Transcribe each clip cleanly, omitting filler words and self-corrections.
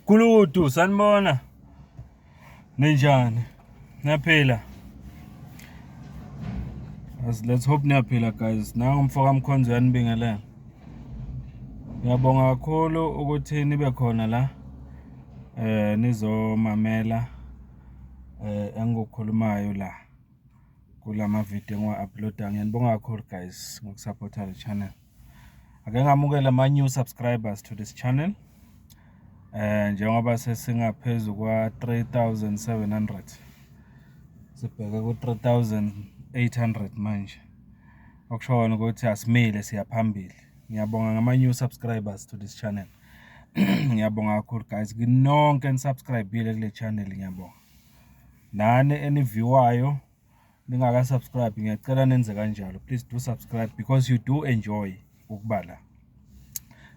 Kuludu sanibona ninjani niyaphila let's hope niyaphila guys. Nangu umfoka Mkhonzi uyanibingelela. Ngiyabonga kakhulu ukuthi nibe khona la nizomamela engikukhulumayo la kulama video engiwa-uploada. Ngiyabonga kakhulu guys ngokusupporta le channel. Ake ngamukela ama new subscribers to this channel. Njengoba sesingaphezulu kwa 3700 sibheke ku 3800 manje, okusho ukuthi asimile siyaphambili. Ngiyabonga ngama new subscribers to this channel. Ngiyabonga kakhulu guys kinonke nisubscribeile kule channel. Ngiyabonga nani eniviewayo ningaka subscribe, ngiyacela nenze kanjalo. Please do subscribe because you do enjoy ukubala,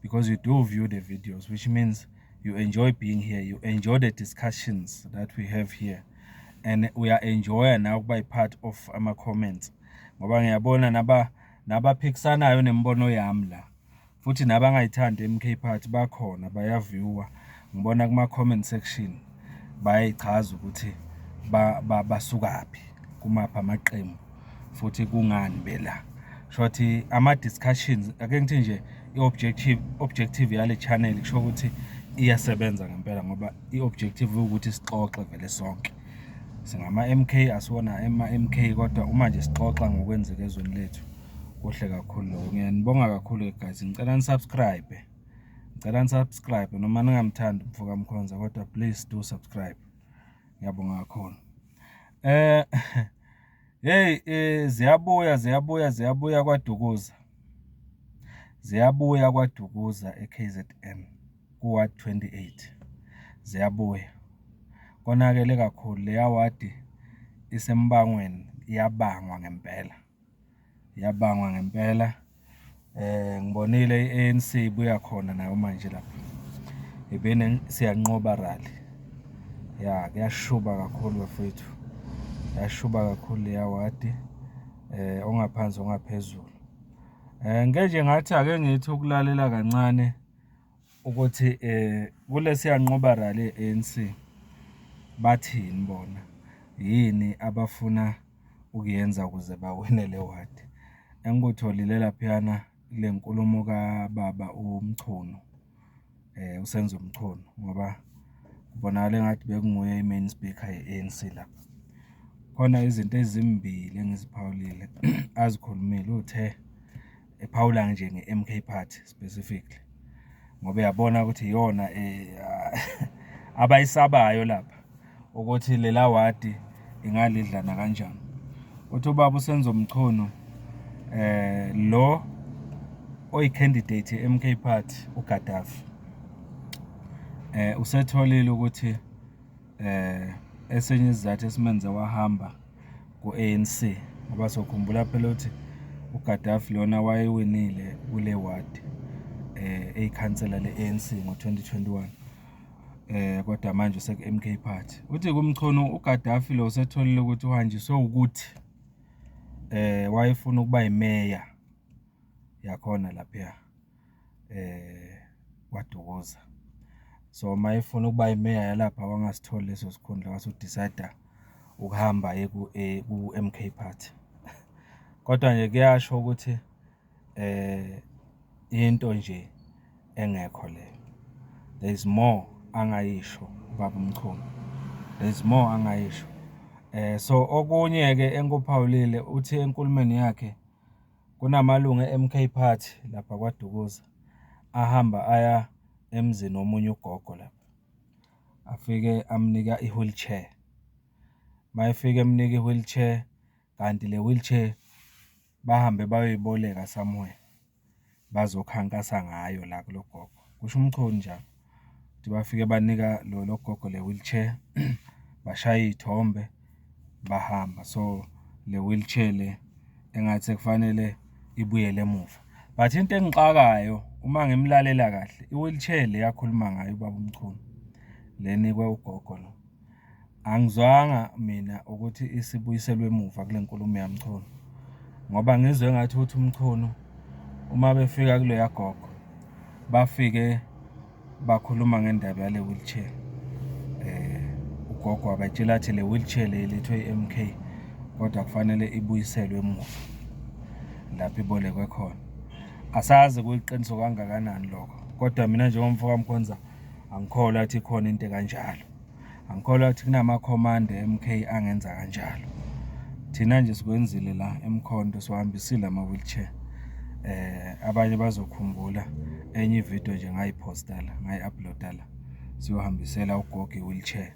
because you do view the videos, which means you enjoy being here, you enjoy the discussions that we have here, and we are enjoying now by part of ama comments. Ngoba ngiyabona nabaphikisanayo nembono yami la, futhi nabangayithandi MK Party bakhona bayaviewa. Ngibona kuma comment section bayayichaza ukuthi basukaphi kumapha amaqembu futhi kungani bela. Shothi ama discussions ake ngithi nje i-objective yale channel kusho ukuthi iyasebenza ngempela, ngoba i-objective ukuthi sixoxe vele sonke singama MK, asiwona MK, kodwa uma nje sixoxa ngokwenzeka ezweni lethu kuhle kakhulu lokho. Ngiyanibonga kakhulu guys, ngicela nisubscribe, noma ningamthandi umfoka Mkhonza, kodwa please do subscribe. Ngiyabonga kakhulu. Hey, ziyabuya kwaDukuza, kwaDukuza eKZN kuwa 28 ziyabuya. Konakele kakhulu le award isembangweni, iyabangwa ngempela. Ngibonile iANC ibuya khona nayo manje lapha. Ibene siyanqoba rally. Ya, kuyashuba kakhulu bafethu. Yashuba kakhulu le award ongaphansi ongaphezulu. Ngenje ngathi ake ngithi ukulalela kancane ukuthi kule siyanqoba rally eANC bathini bona, yini abafuna ukuyenza ukuze bawine le award. Engikutholile laphayana le nkulumo kaBaba uMchunu, uSenzo Mchunu, ngoba kubonakala engathi bekunguye i-main speaker ye-ANC lapha. Khona izinto ezimbili engiziphawulile azikhulumile, uthe ephawula nje nge-MK Party specifically, ngoba yabona ukuthi iyona abayisabayo lapha ukuthi lela award ingalidlana kanjani. Uthi uBaba uSenzo Mchunu lo oyi-candidate ye-MK Party uGaddafi usetholile ukuthi esenye isizathu esimenze wahamba ku-ANC, ngoba sokhumbula phela ukuthi uGaddafi lona wayewinile kule award eyikhansela le-ANC ngo-2021, kodwa manje useku-MK Party. Uthi kuMchunu uGaddafi lo usetholile ukuthi uhanjiswe ukuthi wayefuna ukuba imeya yakhona lapha kwaDukuza. So mayefuna ukuba imeya yalapha wangasitholi leso sikhundla, wasudecide ukuhamba ku-MK Party. Kodwa nje kuyasho ukuthi into nje engekho le, there is more angayisho uBaba uMchunu, there is more angayisho. So okunye ke engikuphawulile, uthi enkulumeni yakhe kunamalungu e-MK Party lapha kwaDukuza ahamba aya emzini omunye ugogo lapha, afike amnika i-wheelchair. Mayefika emnika i-wheelchair, kanti le wheelchair bahambe bayoyiboleka somewhere bazokhankasa ngayo la kulo gogo. Kusho uMchunu njalo ukuthi bafike banika lo gogo le wheelchair bashaya izithombe bahamba. So le wheelchair le engathi kufanele ibuyele emuva, but into engixakayo uma ngimlalela kahle, i-wheelchair le yakhuluma ngayo uBaba uMchunu lenikwe ugogo lo, angizwanga mina ukuthi isibuyiselwe emuva kule nkulumo yaMchunu, ngoba ngizwe ngathi uthi uMchunu uma befika kule yagogo bafike bakhuluma ngendaba yale wheelchair. Ugogo abatshela athi le wheelchair le lethwe i-MK kodwa kufanele ibuyiselwe emuva lapho ibolekwe khona. Asazi kuyiqiniso kangakanani lokho, kodwa mina njengomfoka Mkhonza angikholwa ukuthi ikhona into kanjalo. Angikholwa ukuthi kunamakhomanda e-MK angenza kanjalo. Thina nje sikwenzile la eMkhonto siwahambisile ama-wheelchair. Abanye bazokhumbula enye ividiyo nje ngayiposta la, ngayi-uploada la, siyohambisela ugogo i-wheelchair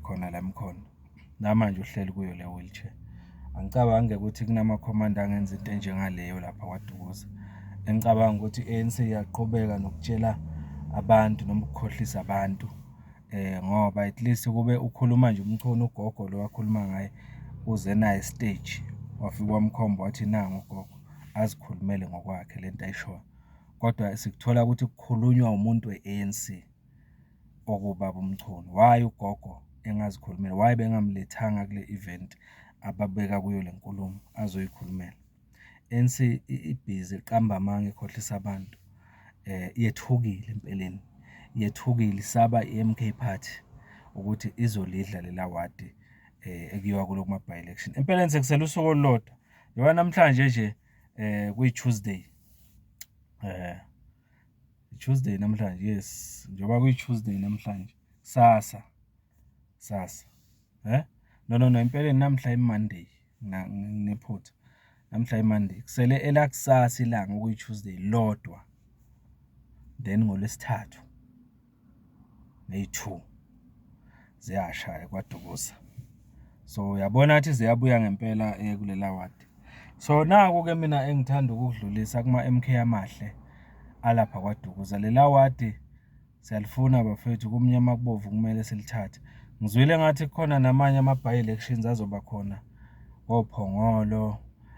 khona la eMkhonto. Namanje uhleli kuyo le wheelchair. Angicabangi ukuthi kunamakhomanda angenza into enjengaleyo lapha kwaDukuza. Engicabanga ukuthi i-ANC iyaqhubeka nokutshela abantu noma ukukhohlisa abantu, ngoba at least kube ukhuluma nje umchunu ugogo lo wakhuluma ngaye uze naye stage wafika wamkhomba wathi nangu ugogo azikhulumele ngokwakhe lento ayishoyo. Kodwa sikuthola ukuthi kukhulunywa umuntu we-ANC okubaba uMchunu. Why ugogo engazikhulumela? Why bengamlethanga kule event ababeka kuyo le nkulumo azoyikhulumela? ANC ibhizi iqamba amanga ikhohlisa abantu. Yethukile empeleni, yethukile, isaba i-MK Party ukuthi izolidla lela wadi ekuyiwa kulo kuma-by election. Empeleni sekusele usuku olulodwa, njengoba namhlanje nje kuyi-Tuesday, Tuesday namhlanje, yes, njengoba kuyi-Tuesday namhlanje, sasa no empeleni namhla i-Monday, nginephutha, namhla i-Monday kusele elakusasa ilanga okuyi-Tuesday lodwa, then ngoLwesithathu neyi-2 ziyashaya kwaDukuza. So uyabona ukuthi ziyabuya ngempela kulela wadi. So naku-ke mina engithanda ukudlulisa kuma-MK amahle alapha kwaDukuza. Lela wadi siyalifuna bafethu, kumnyama kubovu kumele silithathe. Ngizwile ngathi kukhona namanye ama-by elections azoba khona koPhongolo,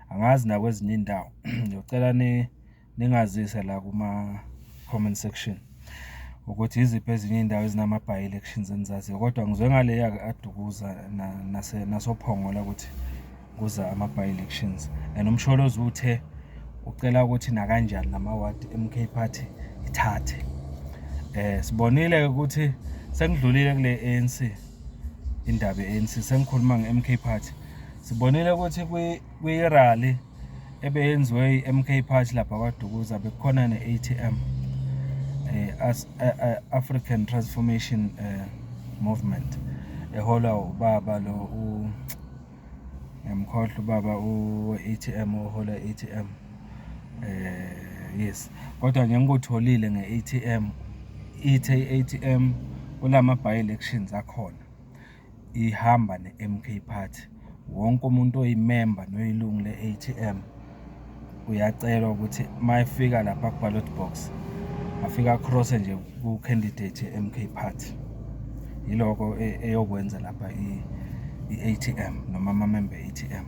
angazi nakwezinye indawo. Ngiyocela ningazise la kuma-comment section ukuthi iziphi ezinye indawo ezinama-by elections enizaziyo. Kodwa ngizwe ngaleya kaDukuza nasoPhongolo ukuthi kuza ama-by elections, and umsholozi uthe ucela ukuthi nakanjani namawadi MK Party ithathe. Sibonile ukuthi sengidlulile kule ANC, indaba ye-ANC sengikhuluma nge-MK Party. Sibonile ukuthi kwi-rally ebeyenziwe i-MK Party lapha kwaDukuza bekukhona ne-ATM, African Transformation Movement, eholwa ubaba lo ngiyamkhohlwa ubaba u-ATM ohola i-ATM. Yes, kodwa nje ngikutholile nge-ATM, ithe i-ATM kulama-by elections akhona ihamba ne-MK Party. Wonke umuntu oyimemba noyilungu le-ATM uyacelwa ukuthi mayefika lapha ku-ballot box afika cross nje ku-candidate ye-MK Party. Yiloko eyokwenza lapha i-ATM noma amamembe e-ATM.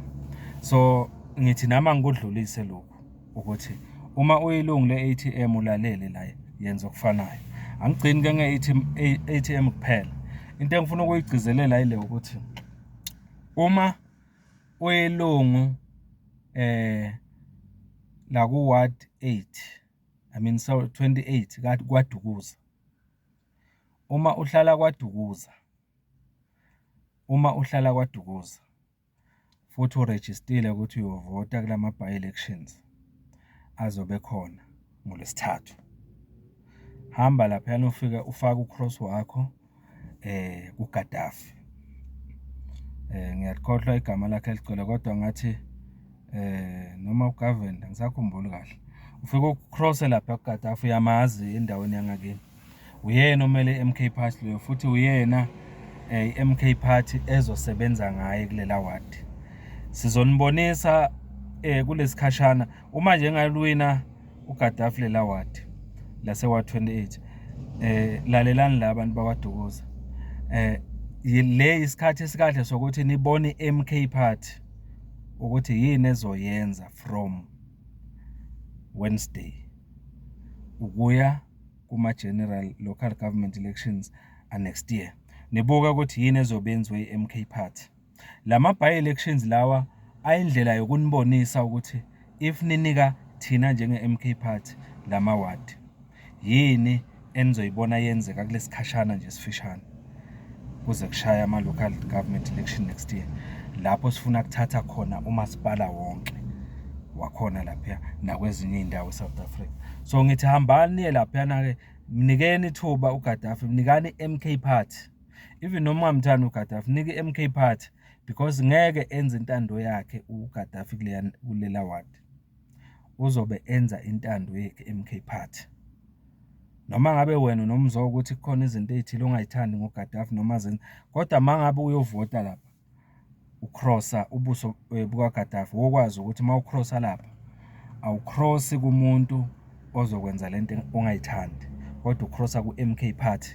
So ngithi nama ngikudlulise lokhu ukuthi uma uyilungu le-ATM ulalele la yenza okufanayo. Angigcini ke nge-ATM kuphela. Into engifuna ukuyigcizelela yile ukuthi uma uyilungu la ku-Ward 8, 28 kwaDukuza, uma uhlala kwaDukuza futhi urejistile ukuthi uyovota kulama-by elections azobe khona ngoLwesithathu, hamba laphayana ufika ufake u-cross wakho kuGaddafi. Ngiyakhohlwa igama lakhe eligcwele kodwa ngathi noma uGavenda, ngisakhumbula kahle. Ufike ucross lapha kuGaddafi, uyamazi endaweni yangakini. Uyena omele i-MK Party leyo, futhi uyena i-MK Party ezosebenza ngaye kulela wadi. Sizonibonisa kulesikhashana uma nje engalwina uGaddafi lela wadi lase-Ward 28. Lalelani la bantu bakwaDukuza, le isikhathi esikahle sokuthi nibone i-MK Party ukuthi yini ezoyenza from Wednesday ukuya kuma-general local government elections next year. Nibuka ukuthi yini ezobenziwe i-MK Party. Lama-by elections lawa ayindlela yokunibonisa ukuthi if ninika thina njenge-MK Party lamawadi, yini enizoyibona yenzeka kulesikhashana nje sifishane kuze kushaya ama-local government election next year, lapho sifuna kuthatha khona umasipala wonke wakhona lapha nakwezinye iy'ndawo eSouth Africa. So ngithi hambani niye laphayana-ke, mnikeni ithuba uGaddafi, mnikani i-MK Party. Even noma ungamthandi uGaddafi, nika i-MK Party, because ngeke enze intando yakhe uGaddafi kulela ward. Uzobe enza intando yakhe MK Party. Noma ngabe wena nomzo ukuthi kukhona izinto ezithile ongayithandi ngoGaddafi noma zenza, kodwa mangabe uyovota lapha ucrossa ubuso bukaGaddafi, wokwazi ukuthi uma ucrossa lapha awucrossi kumuntu ozokwenza lento ongayithandi, kodwa ucrossa ku-MK Party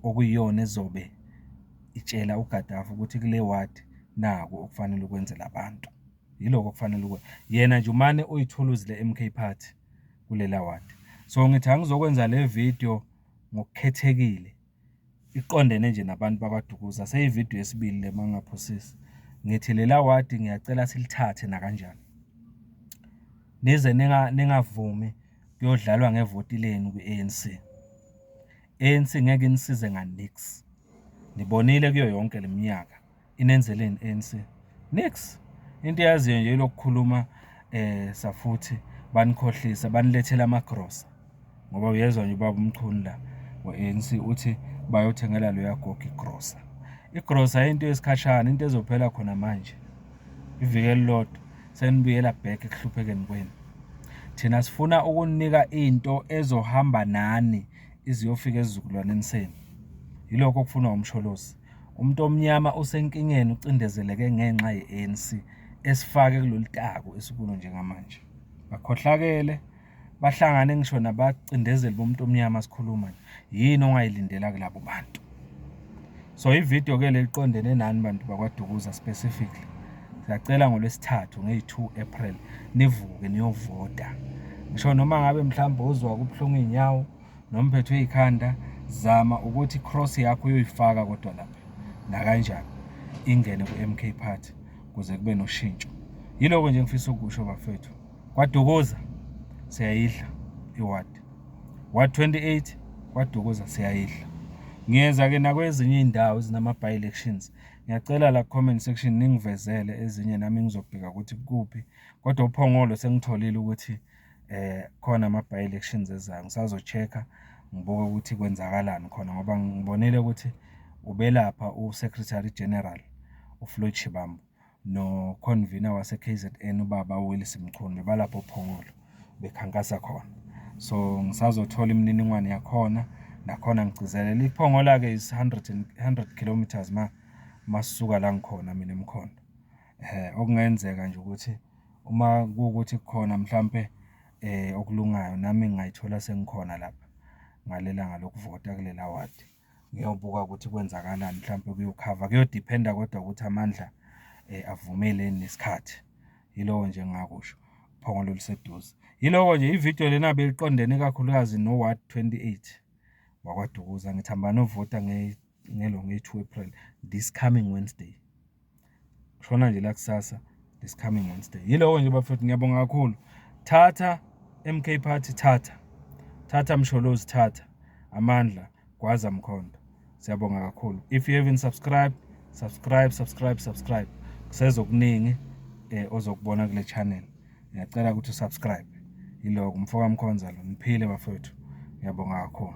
okuyiyona ezobe itshela uGaddafi ukuthi kule ward naku okufanele ukwenzela abantu. Yiloko okufanele ukwenza yena nje umane uyithuluzi le-MK Party kulela ward. So ngithi angizokwenza le video ngokukhethekile iqondene nje nabantu bakwaDukuza. Seyividiyo yesibili le mangaphosisi. Ngithi lela ward ngiyacela silithathe nakanjani. Nize ningavumi kuyodlalwa ngevoti lenu kwi-ANC. ANC ngeke inisize nganix. Nibonile kuyo yonke leminyaka inenzeleni ANC? Nix. Into yaziyo nje lokukhuluma safuthi banikhohlisa banilethela amagrosa. Ngoba uyezwa nje ubaba uMchunu la we-ANC uthi bayothengela lo yagogo igrosa. Igrosa into yesikhashana, into ezophela khona manje. Iviki elilodwa senibuyela back ekuhluphekeni kwenu. Thina sifuna ukunika into ezohamba nani iziyofika esizukulwaneni senu. Yiloko okufuna umsholozi. Umuntu omnyama usenkingeni ucindezeleke ngenxa ye-ANC esifake kulolitako esikulo njengamanje. Bakhohlakele bahlangane ngisho nabacindezeli bomuntu omnyama sikhuluma yini ongayilindela kulabo bantu. So ivideo ke leqondene nani bantu bakwaDukuza specifically. Siyacela ngoLwesithathu nge-2 April nivuke niyovota. Ngisho noma ngabe mhlawumbe uzwa kubuhlungu inyawo noma uphethwe ikhanda, zama ukuthi cross yakho uyoyifaka kodwa lapha na kanjani ingene ku-MK Party kuze kube noshintsho. Yiloko nje ngifisa ukusho bafethu. KwaDukuza siyayidla iward. Ward 28 KwaDukuza siyayidla. Ngiyeza ke nakwezinye indawo ezinama-by elections. Ngiyacela la comment section ningivezele ezinye nami ngizobheka ukuthi kuphi. Kodwa uPhongolo sengitholile ukuthi khona ama-by elections ezayo. Ngisazo-check-a ngibuke ukuthi kwenzakalani khona ngoba ngibonile ukuthi ubelapha uSecretary General uFloyd Shivambu no-convener wase-KZN ubaba uWillis Mchunu bebalapho uPhongolo bekhankasa khona. So ngisazothola imininingwane yakhona nakhona ngigcizelela iPhongola-ke is 100 kilometers masisuka la ngikhona mina eMkhondo. Okungenzeka nje ukuthi uma kuwukuthi kukhona mhlampe okulungayo nami ngingayithola sengikhona lapha ngalelanga lokuvota kulela ward. Ngiyobuka ukuthi kwenzakalani mhlampe kuyokhava, kuyodependa kodwa ukuthi amandla avumele nesikhathi. Yiloko nje engakusho. Phongolo liseduze. Yiloko nje ivideo lena beliqondene kakhulukazi no Ward 28 wakwaDukuza. Ngithamba novota nge-2 April this coming Wednesday. Shona nje la kusasa this coming Wednesday. Yiloko nje bafethu, ngiyabonga kakhulu. Thatha MK Party, thatha Msholozi, thatha amandla Gwaza Mkhondo. Siyabonga kakhulu. If you haven't subscribed, subscribe. Kusezokuningi ozokubona kule channel. Ngiyacela ukuthi usubscribe. Yiloko Mfoka Mkhonza lo, niphile bafethu. Ngiyabonga kakhulu.